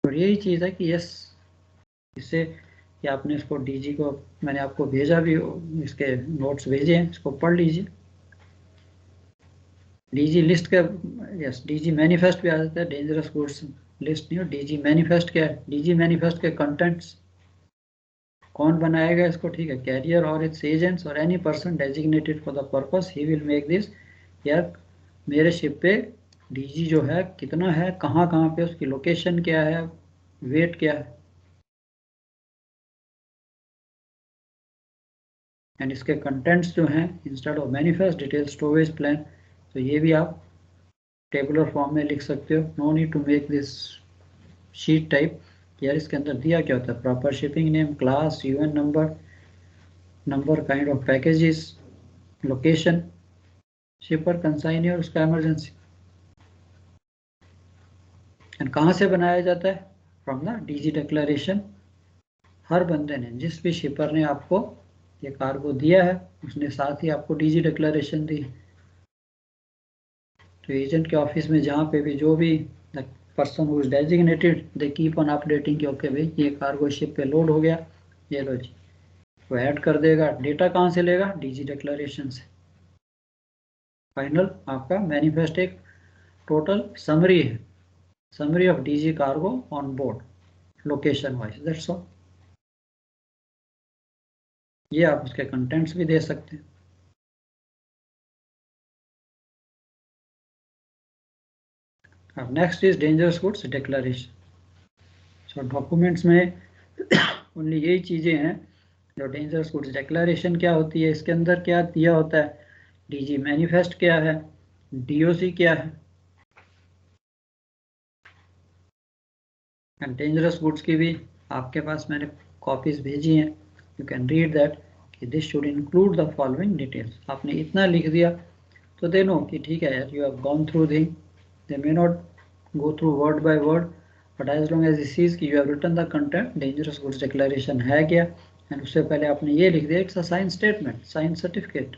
और यही चीज़ है कि यस, इससे कि आपने इसको DG को मैंने आपको भेजा भी, इसके नोट्स भेजे हैं, इसको पढ़ लीजिए. DG लिस्ट का यस DG मैनिफेस्ट भी आ जाता है, डेंजरस गुड्स लिस्ट नहीं हो. DG मैनिफेस्ट क्या है? DG मैनिफेस्ट के कंटेंट्स कौन बनाएगा इसको, ठीक है, कैरियर और इट्स एजेंट्स और any person designated for the purpose he will make this. यार मेरे शिप पे DG जो है कितना है, कहाँ कहाँ पे, उसकी लोकेशन क्या है, वेट क्या है, एंड इसके कंटेंट्स जो हैं instead of manifest detail storage plan. तो ये भी आप टेबुलर फॉर्म में लिख सकते हो. No need to make this sheet type. यार इसके अंदर दिया क्या होता है, proper shipping name, class, UN number, kind of packages, location, shipper, consignee और उसका इमरजेंसी. एंड कहाँ से बनाया जाता है? From the DG declaration. हर बंदे ने, जिस भी शिपर ने आपको ये कार्गो दिया है उसने साथ ही आपको DG डिक्लेरेशन दी. तो एजेंट के ऑफिस में जहाँ पे भी जो भी person who is designated, they keep on updating कि ओके भाई ये कार्गो शिप पे लोड हो गया, ये लो जी, वो ऐड कर देगा. डेटा कहाँ से लेगा? DG डिक्लेरेशन से. फाइनल आपका मैनिफेस्ट एक टोटल समरी है, summary of DG cargo on board location wise, that's all. ये आप उसके कंटेंट्स भी दे सकते हैं. अब next is dangerous goods declaration. So documents में ओनली यही चीज़ें हैं जो डेंजरस गुड्स डिक्लेरेशन क्या होती है, इसके अंदर क्या दिया होता है, DG मैनिफेस्ट क्या है, DOC क्या है, एंड डेंजरस गुड्स की भी आपके पास मैंने कॉपीज भेजी हैं. यू कैन रीड दैट कि this should include the following details. आपने इतना लिख दिया तो दे नो कि ठीक है यार, you have gone through thing. They may not go through word by word, but as long as this is कि you have written the content, dangerous goods declaration है क्या, एंड उससे पहले आपने ये लिख दिया it's a sign statement, sign certificate.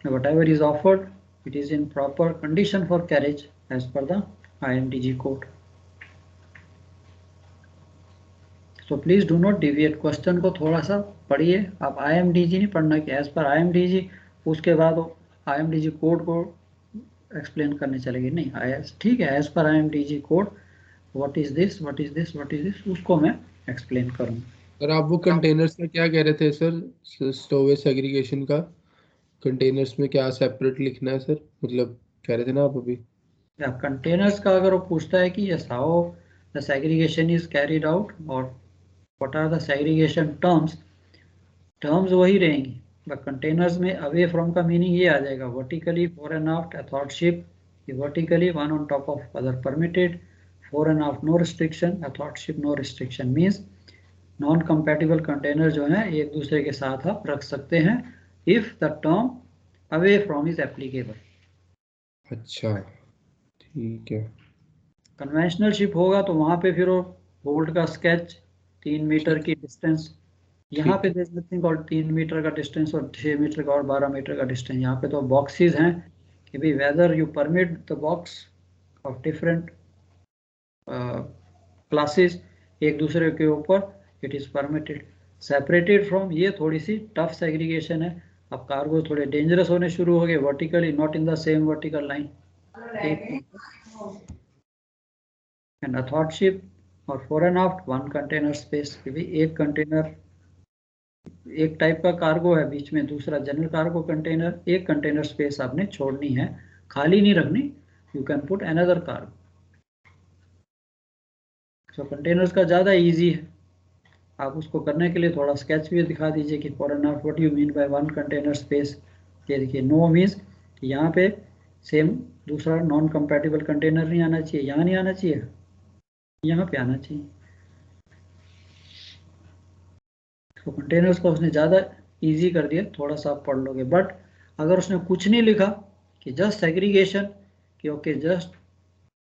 whatever is offered, it is in proper condition for carriage as per the IMDG code. So please do not deviate. Question को थोड़ा सा पढ़िए. आप IMDG नहीं पढ़ना कि एज पर IMDG, उसके बाद IMDG कोड को एक्सप्लेन करने चलेगी, नहीं. ठीक है, as per IMDG code what is this, what is this, what is this, उसको मैं एक्सप्लेन करूँगा. सर आप वो कंटेनर्स का क्या कह रहे थे सर, स्टोरेज सेग्रीगेशन का, कंटेनर्स में क्या सेपरेट लिखना है सर, मतलब कह रहे थे ना आप अभी. या कंटेनर्स का अगर वो पूछता है कि yes how the segregation is carried out और what are the segregation terms वही रहेंगी, बट कंटेनर्स में अवे फ्रॉम का मीनिंग ये आ जाएगा, vertically fore and aft athwartship, vertically one on top of other permitted, fore and aft no restriction, athwartship no restriction. Means non compatible container जो है एक दूसरे के साथ आप रख सकते हैं if the term away from is applicable. अच्छा ठीक है. कन्वेंशनल शिप होगा तो वहाँ पे फिर वो बोल्ट का स्केच, 3 मीटर की डिस्टेंस, यहाँ पे देख लेते हैं कॉल्ड 3 मीटर का डिस्टेंस और 6 मीटर का और 12 मीटर का डिस्टेंस। यहाँ पे तो बॉक्सेस हैं कि भाई whether you permit the box of different classes एक दूसरे के ऊपर, it is permitted. Separated from, ये थोड़ी सी टफ सेग्रीगेशन है। अब कार्गो थोड़े डेंजरस होने शुरू हो गए vertically, not in the same vertical line. And athwartship और fore and aft one container space, एक कंटेनर, एक टाइप का कार्गो है, बीच में दूसरा जनरल कार्गो कंटेनर, एक कंटेनर स्पेस आपने छोड़नी है, खाली नहीं रखनी। You can put another cargo. So containers का ज़्यादा इजी है। आप उसको करने के लिए थोड़ा स्केच भी दिखा दीजिए कि fore and aft what you mean by one container space. ये देखिए, नो मीन्स कि यहाँ पे सेम दूसरा नॉन कंपैटिबल कंटेनर नहीं आना चाहिए, यहाँ नहीं आना चाहिए, यहाँ पे आना चाहिए। तो कंटेनर्स को उसने ज़्यादा इजी कर दिया, थोड़ा सा आप पढ़ लोगे। बट अगर उसने कुछ नहीं लिखा कि जस्ट सेग्रीगेशन, कि okay just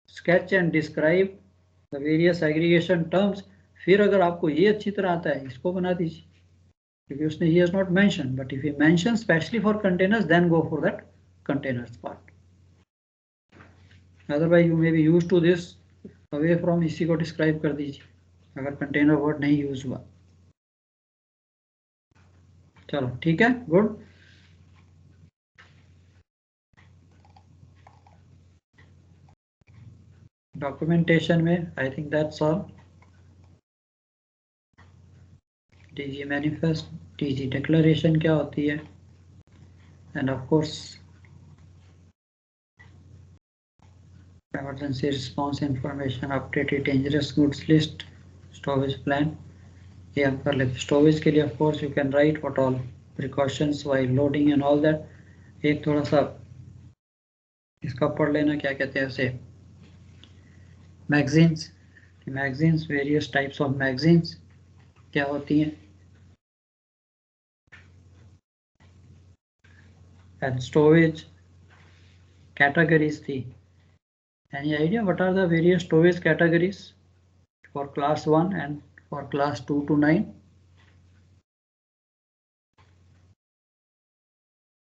sketch and describe the various aggregation terms, फिर अगर आपको ये अच्छी तरह आता है इसको बना दीजिए, क्योंकि उसने he has not mentioned, but if he mentions specially for containers, then go for that containers part. Otherwise you may be used to this away from, इसी को डिस्क्राइब कर दीजिए अगर कंटेनर वर्ड नहीं यूज हुआ। चलो ठीक है, गुड। डॉक्यूमेंटेशन में I think that's all. TG manifest, TG declaration क्या होती है, end of course emergency response information, updated dangerous goods list, storage plan, ये हम कर लेते। स्टोरेज के लिए of course you can write what all precautions while loading and all that. एक थोड़ा सा इसका पढ़ लेना, क्या कहते हैं उसे, magazines. Magazines, various types of magazines क्या होती हैं, एंड स्टोरेज कैटेगरीज थी। Any idea what are the various storage categories for class 1 and for class 2 to 9?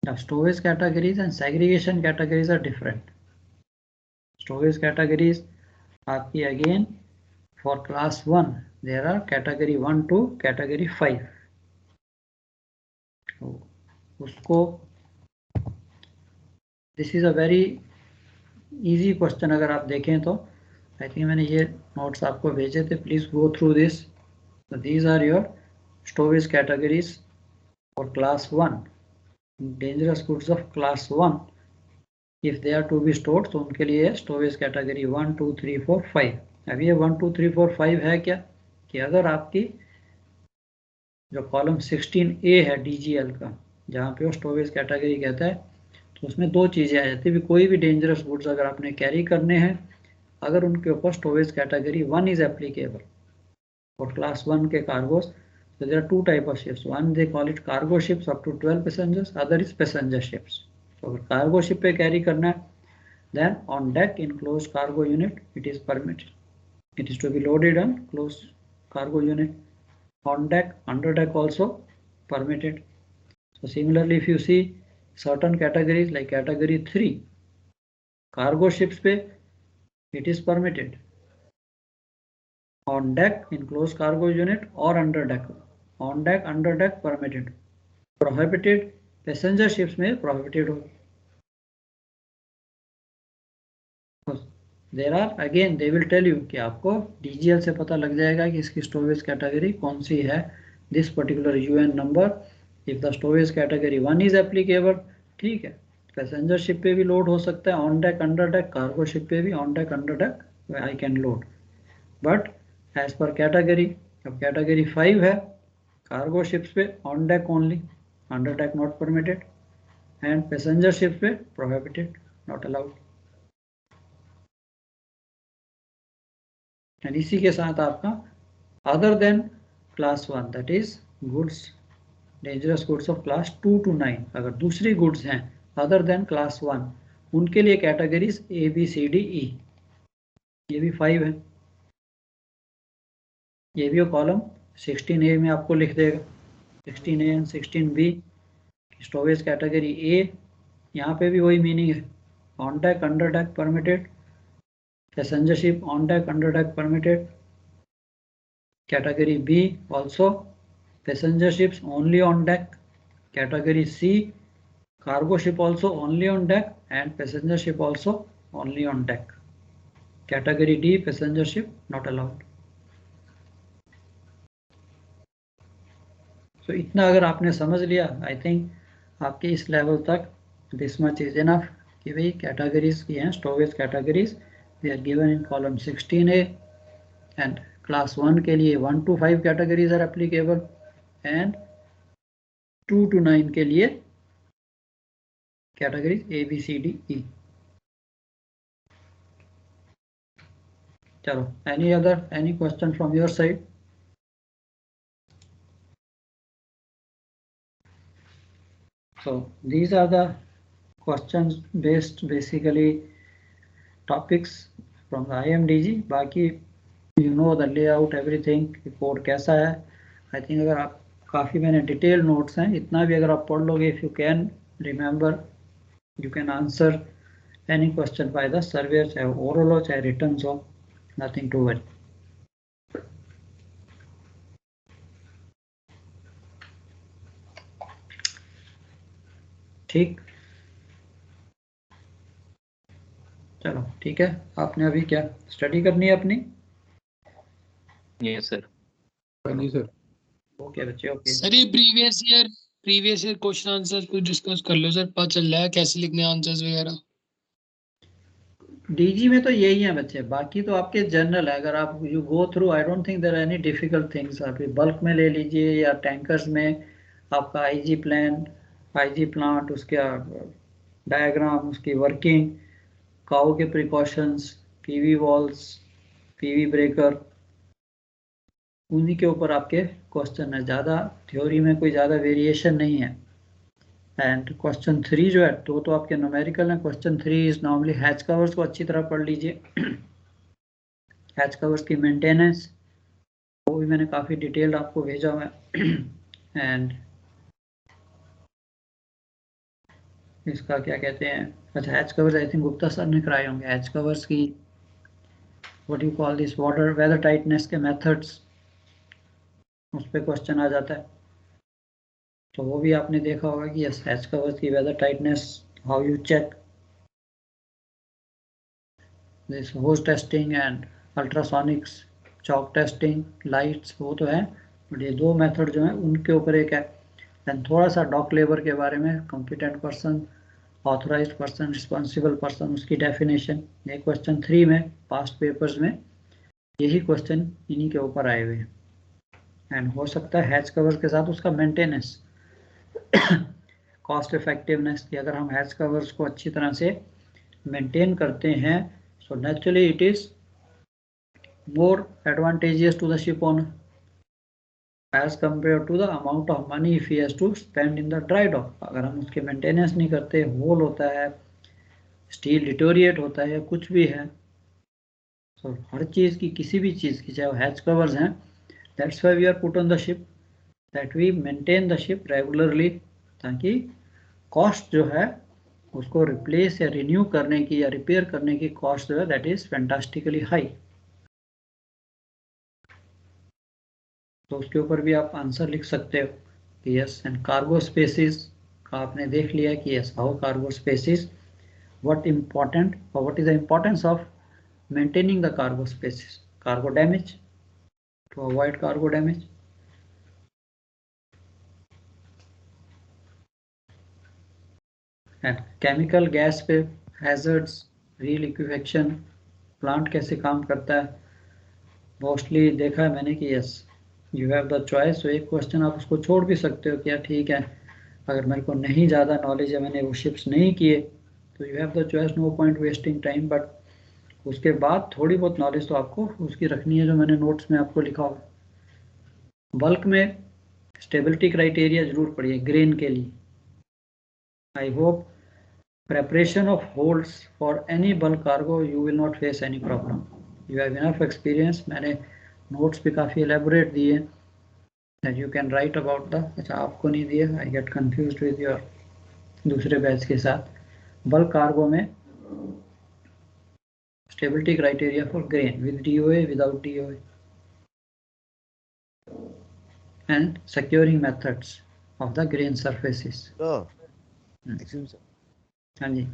The storage categories and segregation categories are different. Storage categories आपकी again for class 1 there are category 1 to category 5. तो उसको, this is a very easy question अगर आप देखें तो। I think मैंने ये notes आपको भेजे थे, please go through this. These are your storage categories for class 1। Dangerous goods of class 1 if they are to be stored, तो उनके लिए स्टोरेज कैटेगरी 1 2 3 4 5। अब ये 1 2 3 4 5 है क्या, कि अगर आपकी जो कॉलम 16A है DGL का, जहाँ पे वो स्टोरेज कैटेगरी कहता है, तो उसमें दो चीज़ें आ जाती है। कोई भी डेंजरस गुड्स अगर आपने कैरी करने हैं, अगर उनके ऊपर storage category 1 is applicable for class 1 के cargos, so there are two type of ships. One they call it cargo ships up to 12 passengers, other is passenger ships. So अगर cargo ship पे carry करना है, then on deck in closed cargo unit it is permitted. It is to be loaded on closed cargo unit. On deck, under deck also permitted. So similarly if you see certain categories like category 3 cargo ships पे it is permitted on deck in closed cargo unit or under deck. On deck, under deck permitted, prohibited passenger ships में prohibited हो। There are again they will tell you कि आपको DGL से पता लग जाएगा कि इसकी स्टोरेज कैटेगरी कौन सी है, this particular UN number, if the storage category 1 is applicable, ठीक है, पैसेंजर शिप पे भी लोड हो सकता है, on deck under deck, cargo ship पे भी on deck under deck I can load, but as per category. अब कैटेगरी 5 है, कार्गो शिप्स पे on deck only, under deck not permitted, and passenger ships पे prohibited, not allowed. And इसी के साथ आपका other than class 1 that is goods, dangerous goods of class 2 to 9, अगर दूसरी गुड्स हैं अदर देन क्लास 1, उनके लिए कैटेगरीज ABCDE, ये भी 5 है, ये भी कॉलम 16A में आपको लिख देगा। 16A and 16B storage category A, यहाँ पे भी वही मीनिंग है, on deck under deck permitted, passenger ship on deck under deck permitted. Category B also passenger ships only on deck. Category C cargo ship also only on deck and passenger ship also only on deck. Category D passenger ship not allowed. So इतना अगर आपने समझ लिया, I think आपके इस level तक this much is enough कि भाई कैटेगरीज की हैं, storage categories they are given in column 16A and class 1 के लिए 1 to 5 categories are applicable and 2 to 9 के लिए categories A B C D E. चलो, any question from your side? So these are the questions based basically topics from the IMDG. बाकी you know the layout everything, code कैसा है. I think अगर आप काफ़ी मैंने डिटेल नोट्स हैं, इतना भी अगर आप पढ़ लोगे, if you can remember you can answer any question by the survey, चाहे oral हो चाहे written हो, nothing to worry. ठीक, चलो ठीक है. आपने अभी क्या स्टडी करनी है अपनी? Yes sir. नहीं सर. ओके बच्चे, ओके. सर ये प्रीवियस ईयर क्वेश्चन आंसर कुछ डिस्कस कर लो सर, पता चल रहा है कैसे लिखने आंसर्स वगैरह. डीजी में तो यही है बच्चे, बाकी तो आपके जनरल है. अगर आप you go through, I don't think there any difficult things. आप बल्क में ले लीजिए या टैंकर्स में आपका आईजी प्लान, आईजी प्लांट, उसके डायग्राम, उसकी वर्किंग, काओ के precautions, PV valves, PV breaker, उन्हीं के ऊपर आपके क्वेश्चन है. ज़्यादा थ्योरी में कोई ज़्यादा वेरिएशन नहीं है. एंड क्वेश्चन 3 जो है तो आपके न्यूमेरिकल है. Question 3 is normally hatch covers को अच्छी तरह पढ़ लीजिए. हैच कवर्स की मेंटेनेंस वो भी मैंने काफ़ी डिटेल्ड आपको भेजा हुआ है. एंड इसका क्या कहते हैं, अच्छा hatch covers I think Gupta sir ने कराए होंगे. हैच कवर्स की what you call this water weather tightness के मेथड्स, उस पर क्वेश्चन आ जाता है. तो वो भी आपने देखा होगा कि यस, हैच कवर्स की weather tightness, how you check this hose testing and ultrasonics, chalk testing, lights, वो तो है. बट ये दो मेथड जो है उनके ऊपर एक है. एंड थोड़ा सा डॉक लेबर के बारे में, competent person, authorised person, responsible person, उसकी डेफिनेशन. ये क्वेश्चन 3 में पास्ट पेपर्स में यही क्वेश्चन इन्हीं के ऊपर आए हुए हैं. एंड हो सकता है हैच कवर्स के साथ उसका मेंटेनेंस, कॉस्ट इफेक्टिवनेस, कि अगर हम हैच कवर्स को अच्छी तरह से मेंटेन करते हैं, so naturally it is more advantageous to the ship owner as compare to the amount of money if he has to spend in the dry dock. अगर हम उसके मेंटेनेंस नहीं करते, होल होता है, स्टील डिटोरिएट होता है, कुछ भी है, सो हर चीज़ की, किसी भी चीज़ की, चाहे वो हैच कवर्स हैं, that's why we are put on the ship, that we maintain the ship regularly, ताकि कॉस्ट जो है उसको रिप्लेस या रिन्यू करने की या रिपेयर करने की कॉस्ट जो है दैट इज फैंटास्टिकली हाई. तो उसके ऊपर भी आप आंसर लिख सकते हो कि यस. एंड कार्गो स्पेसिस का आपने देख लिया कि yes, how cargo spaces, what important और what is the importance of maintaining the cargo spaces. Cargo damage, to avoid cargo damage. And chemical gas पे हैजर्ड्स, रीलिक्विफेक्शन, प्लांट कैसे काम करता है. मोस्टली देखा है मैंने कि yes, you have the choice. तो एक क्वेश्चन आप उसको छोड़ भी सकते हो कि यार ठीक है, अगर मेरे को नहीं ज़्यादा नॉलेज है, मैंने वो शिप्स नहीं किए, तो you have the choice, no point wasting time. But उसके बाद थोड़ी बहुत नॉलेज तो आपको उसकी रखनी है, जो मैंने नोट्स में आपको लिखा होगा. बल्क में स्टेबिलिटी क्राइटेरिया जरूर पढ़िए ग्रेन के लिए. I hope preparation of holds for any bulk cargo you will not face any problem. You have enough experience. मैंने notes भी काफ़ी elaborate दिए. that you can write about the, अच्छा आपको नहीं दिया, I get confused with your दूसरे batch के साथ. बल्क कार्गो में stability criteria for grain with DOA, without DOA, and securing methods of the grain surfaces. तो Hmm. excuse me, sir. हाँ जी.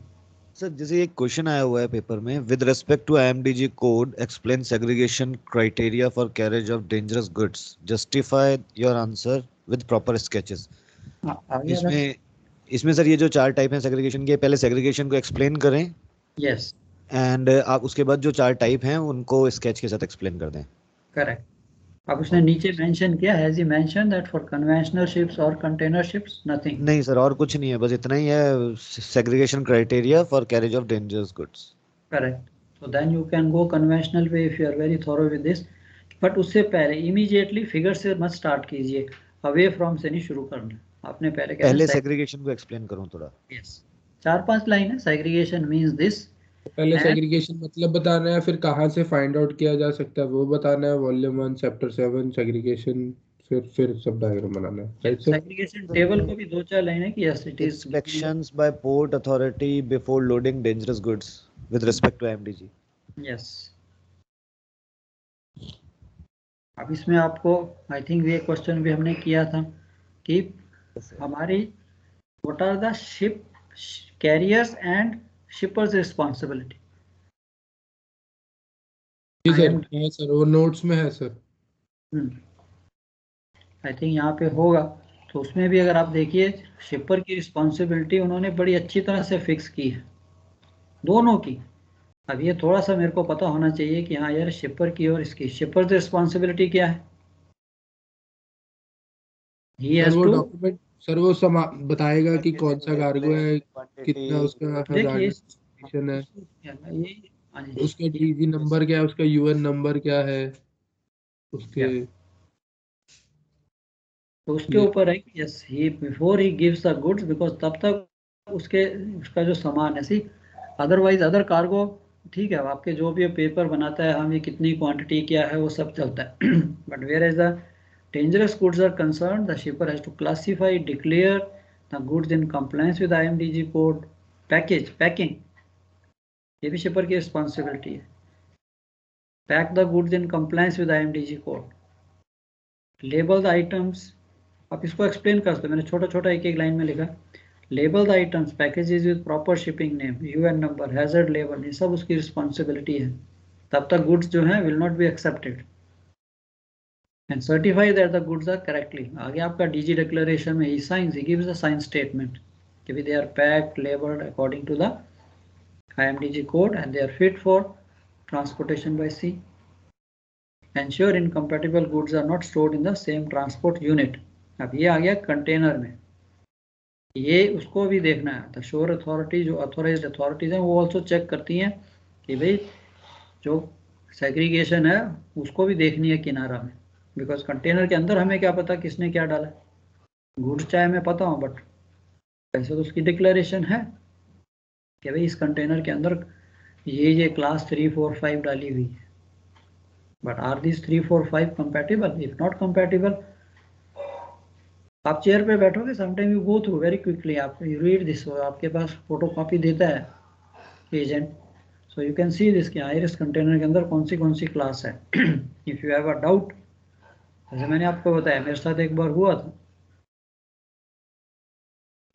सर जैसे एक क्वेश्चन आया हुआ है पेपर में, with respect to IMDG code explain segregation criteria for carriage of dangerous goods, justify your answer with proper sketches. आगे इसमें सर ये जो 4 टाइप हैं सेग्रीगेशन के, पहले सेग्रीगेशन को एक्सप्लेन करें यस एंड आप उसके बाद जो 4 टाइप हैं उनको स्केच के साथ एक्सप्लेन कर दें. करेक्ट. अब उसने नीचे मेंशन किया, has he mention that for conventional ships और कंटेनर शिप्स नथिंग. नहीं सर और कुछ नहीं है, बस इतना ही है, segregation criteria for carriage of dangerous goods. Correct. So then you can go conventional way if you are very thorough with this. But उससे पहले इमीडिएटली फिगर से मत स्टार्ट कीजिए, अवे फ्रॉम से नहीं शुरू करना. आपने पहले सेग्रीगेशन को एक्सप्लेन करूं थोड़ा. यस 4-5 लाइन है. Segregation means this. पहले सेग्रीगेशन मतलब बताना है, फिर कहाँ से फाइंड आउट किया जा सकता है वो बताना है, वॉल्यूम 1 चैप्टर 7 सेग्रीगेशन, फिर सब डायग्राम बनाना है. Right sir. सेग्रीगेशन टेबल को भी 2-4 लाइन है कि yes it is Inspections by port authority before loading dangerous goods with respect to IMDG. Yes. अब इसमें आपको आई थिंक ये क्वेश्चन भी हमने किया था कि हमारी what are the ship carriers and shippers responsibility. जी सर है सर, वो नोट्स में है सर. आई थिंक यहाँ पे होगा. तो उसमें भी अगर आप देखिए शिपर की रिस्पांसिबिलिटी उन्होंने बड़ी अच्छी तरह से फिक्स की है दोनों की. अब ये थोड़ा सा मेरे को पता होना चाहिए कि हाँ यार शिपर की और इसकी शिपर रिस्पांसिबिलिटी क्या है. He has वो to डॉक्यूमेंट सर वो बताएगा कि कौन सा कार्गो है, कितना उसका हजार्ड है, उसका डीजी नंबर क्या है, उसका यूएन नंबर क्या है, उसके तो उसके ऊपर है कि yes he before he gives the goods, because तब तक उसका जो सामान है सी. अदरवाइज अदर कार्गो ठीक है, आपके जो भी पेपर बनाता है हम ये कितनी क्वांटिटी क्या है वो सब चलता है. But where is the dangerous goods are concerned, the shipper has to classify, declare the goods in compliance with IMDG code. Packing ये भी शिपर की रिस्पॉन्सिबिलिटी है. Pack the goods in compliance with IMDG code. Label the items. आप इसको explain कर सकते. मैंने छोटा छोटा एक लाइन में लिखा. Label the items, packages with proper shipping name, UN number, hazard label, ये सब उसकी रिस्पॉन्सिबिलिटी है. तब तक गुड्स जो है will not be accepted. And certify that the goods are correctly. आगे आपका DG declaration में he signs, he gives a sign statement कि they are packed, labeled according to the IMDG code and they are fit for transportation by sea. Ensure incompatible goods are not stored in the same transport unit. अब ये आ गया container में. ये उसको भी देखना है. The shore authority, जो authorized authorities हैं वो also चेक करती हैं कि भाई जो सेग्रीगेशन है उसको भी देखनी है किनारा में. बिकॉज कंटेनर के अंदर हमें क्या पता किसने क्या डाला. गुड्स चाहे मैं पता हूँ बट वैसे तो उसकी डिक्लेरेशन है कि भाई इस कंटेनर के अंदर ये क्लास 3, 4, 5 डाली हुई है. But are this 3, 4, 5 compatible? If not compatible, आप चेयर पे बैठोगे sometime you go through very quickly, आप यू रीड दिस, आपके पास फोटो कॉपी देता है agent, so you can see this कि इस कंटेनर के अंदर कौन सी क्लास है. If you have a doubt, जैसे मैंने आपको बताया मेरे साथ एक बार हुआ था,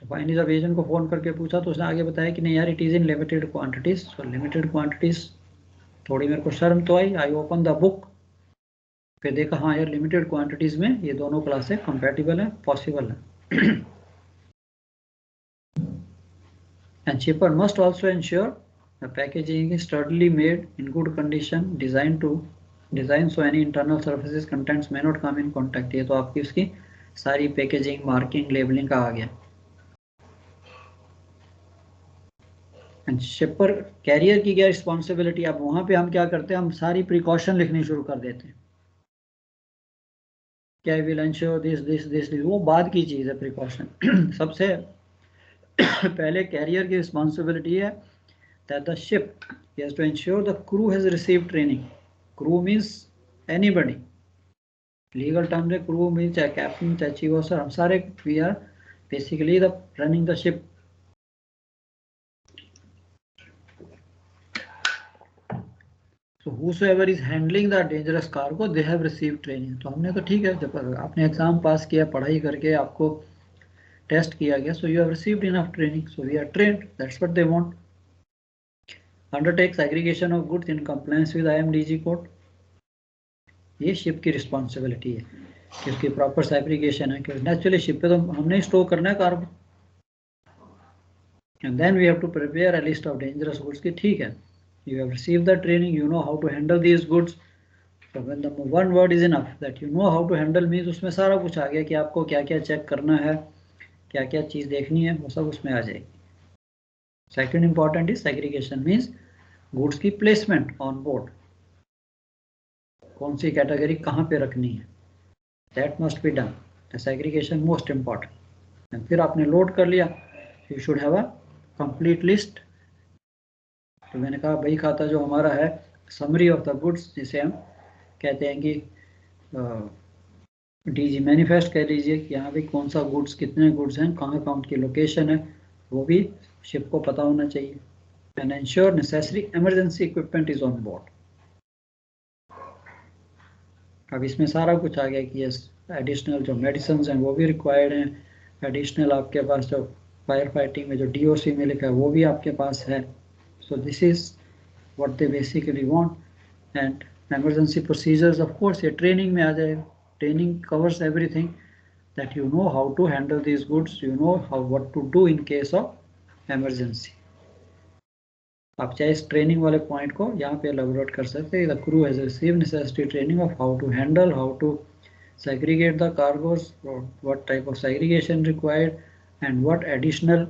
तो फाइनली जब एजेंट को फ़ोन करके पूछा तो उसने आगे बताया कि नहीं यार it is in limited quantities. So limited quantities थोड़ी मेरे को शर्म तो आई. आई ओपन द बुक, फिर देखा हाँ यार लिमिटेड क्वांटिटीज में ये दोनों क्लासें कंपैटिबल है, पॉसिबल है. And शिपर must also ensure the packaging is steadily made in good condition, design so any internal surfaces contents may not come in contact. ये तो आपकी उसकी सारी पैकेजिंग, मार्किंग, लेबलिंग का आ गया. एंड शिपर कैरियर की क्या रिस्पॉन्सिबिलिटी. अब वहां पे हम क्या करते हैं, हम सारी प्रिकॉशन लिखनी शुरू कर देते हैं. क्या विल इंश्योर दिस, वो बाद की चीज़ है प्रिकॉशन. सबसे पहले कैरियर की रिस्पॉन्सिबिलिटी है that the ship has to ensure the crew has received training. Crew means anybody legal term है क्रू में, चाहे कैप्टन चाहे चीफ ऑफिसर, हम सारे we are basically the running the ship. So whosoever is handling the dangerous cargo, they have received training. तो हमने तो ठीक है, जब आपने एग्जाम पास किया, पढ़ाई करके आपको टेस्ट किया गया, so you have received enough training, so we are trained. That's what they want. Undertake segregation of goods in compliance with IMDG code. ये शिप की रिस्पॉन्सिबिलिटी है कि उसकी प्रॉपर सेग्रीगेशन है, क्योंकि नेचुरली शिप पे तो हमने स्टोर करना है cargo. And then we have to prepare a list of dangerous goods की ठीक है, you have received the training, you know how to handle these goods. So when the one word is enough, that you know how to handle means उसमें सारा कुछ आ गया कि आपको क्या क्या चेक करना है, क्या क्या चीज़ देखनी है, वो सब उसमें आ जाएगी. Second important is segregation means goods की प्लेसमेंट ऑन बोर्ड, कौन सी कैटेगरी कहाँ पे रखनी है, that must be done. The segregation most important. फिर आपने लोड कर लिया, you should have a complete list. तो मैंने कहा भाई खाता जो हमारा है समरी ऑफ द गुड्स, जिसे हम कहते हैं कि डीजी मैनिफेस्ट कह लीजिए कि यहाँ पे कौन सा गुड्स, कितने गुड्स हैं, कहाँ कहाँ उनकी लोकेशन है, वो भी शिप को पता होना चाहिए. And ensure necessary emergency equipment is on board. अब इसमें सारा कुछ आ गया कि यस एडिशनल जो मेडिसिन हैं वो भी रिक्वायर्ड हैं, एडिशनल आपके पास जो फायर फाइटिंग में जो डीओसी में लिखा है वो भी आपके पास है. So this is what they basically want. And emergency procedures, of course ये ट्रेनिंग में आ जाएगा. Training covers everything, that you know how to handle these goods, you know how what to do in case of emergency. आप चाहे इस training वाले point को यहाँ पे एलाबोरेट कर सकते हैं. The crew has received necessary training of how to handle, how to segregate the cargoes, what type of segregation required, and what additional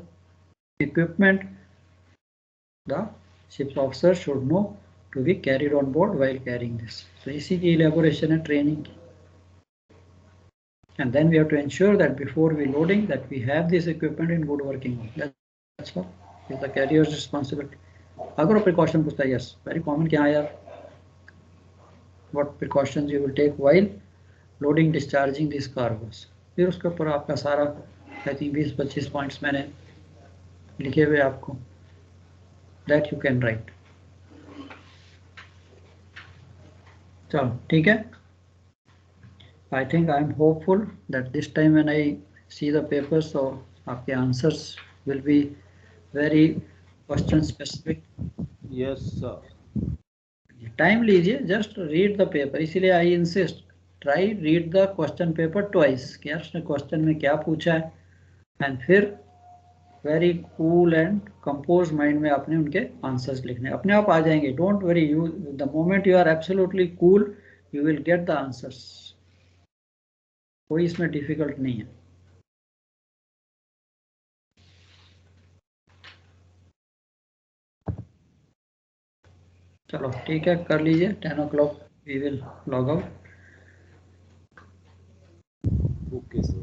equipment the ship's officer should know to be carried on board while carrying this. So इसी की elaboration है training की. And then we have to ensure that before we loading that we have this equipment in good working order. That's what is the carrier's responsibility. अगर precaution पूछता है, yes, very common क्या है यार, what precautions you will take while loading discharging these cargos. फिर उसके ऊपर आपका सारा I think 20-25 पॉइंट्स मैंने लिखे हुए आपको, that you can write. चलो ठीक है. I think I am hopeful that this time when I see the paper, so आपके answers will be very question specific. Yes, sir. Time लीजिए, just read the paper. इसीलिए I insist, try read the question paper twice. कि यार उसने question में क्या पूछा है, and फिर very cool and composed mind में आपने उनके answers लिखने, अपने आप आ जाएंगे. Don't worry, you the moment you are absolutely cool, you will get the answers. कोई इसमें difficult नहीं है. चलो ठीक है, कर लीजिए. 10 o'clock we will log out. Okay, sir.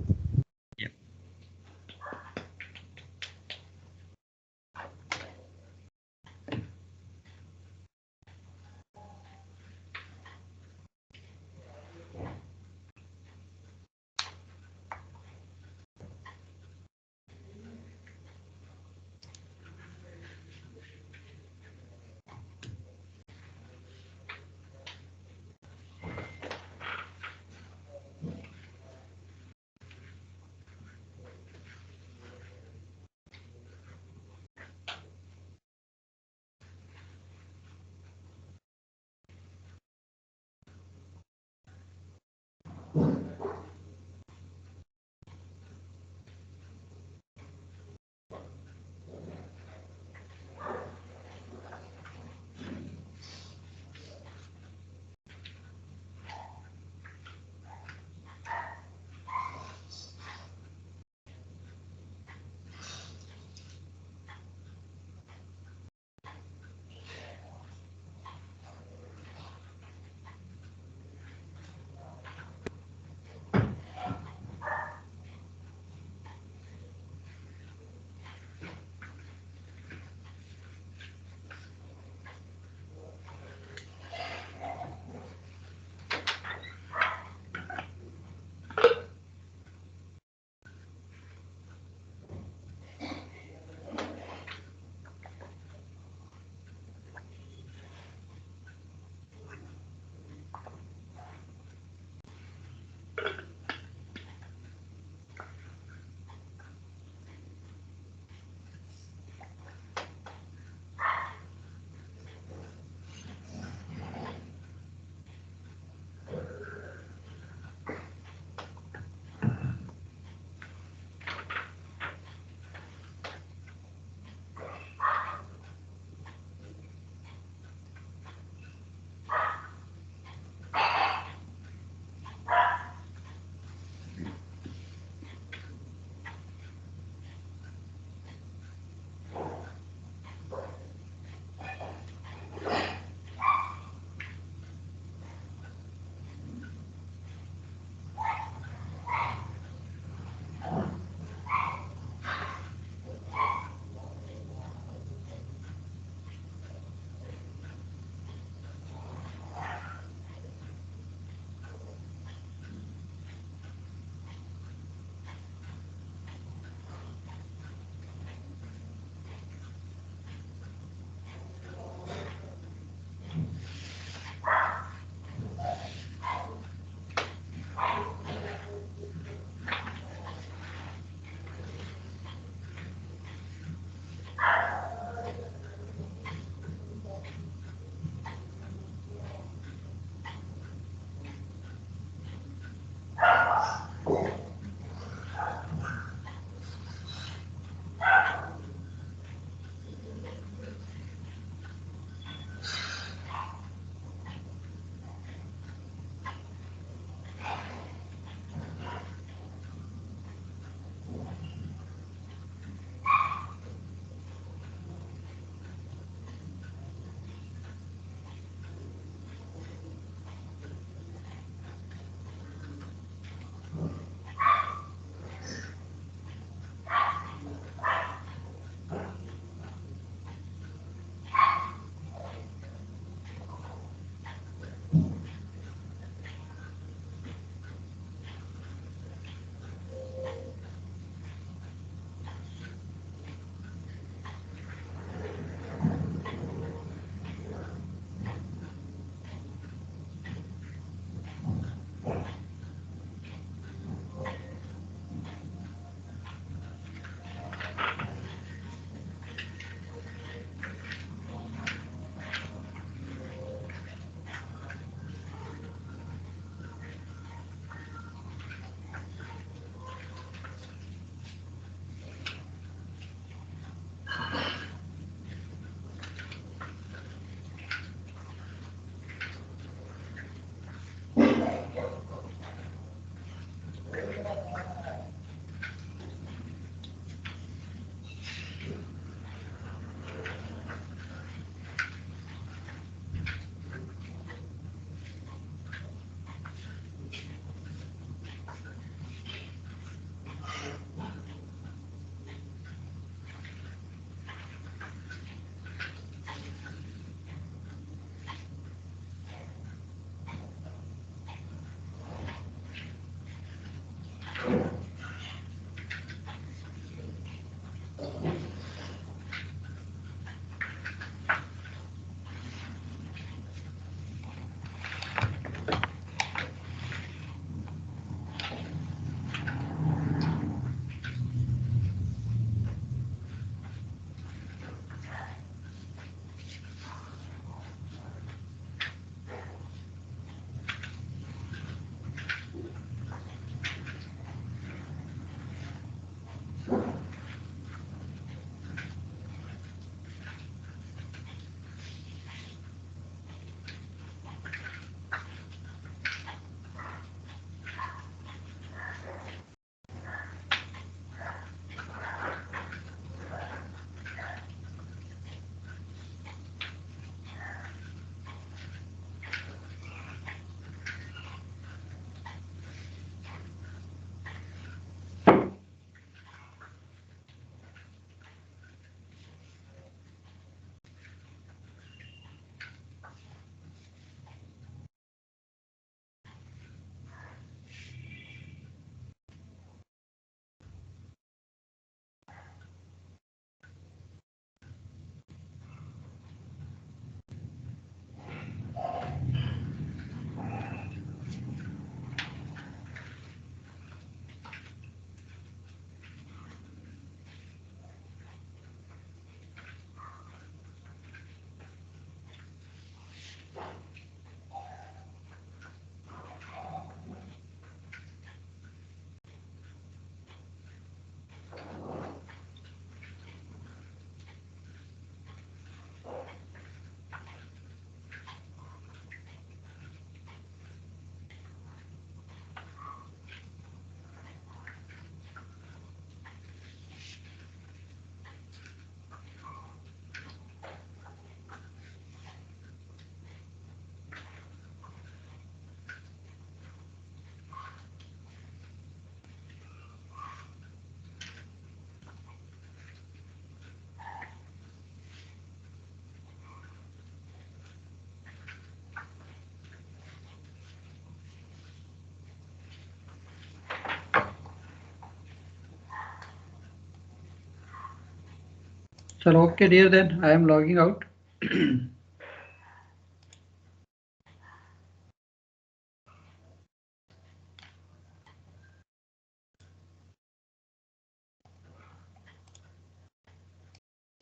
चलो okay dear, then I am logging out.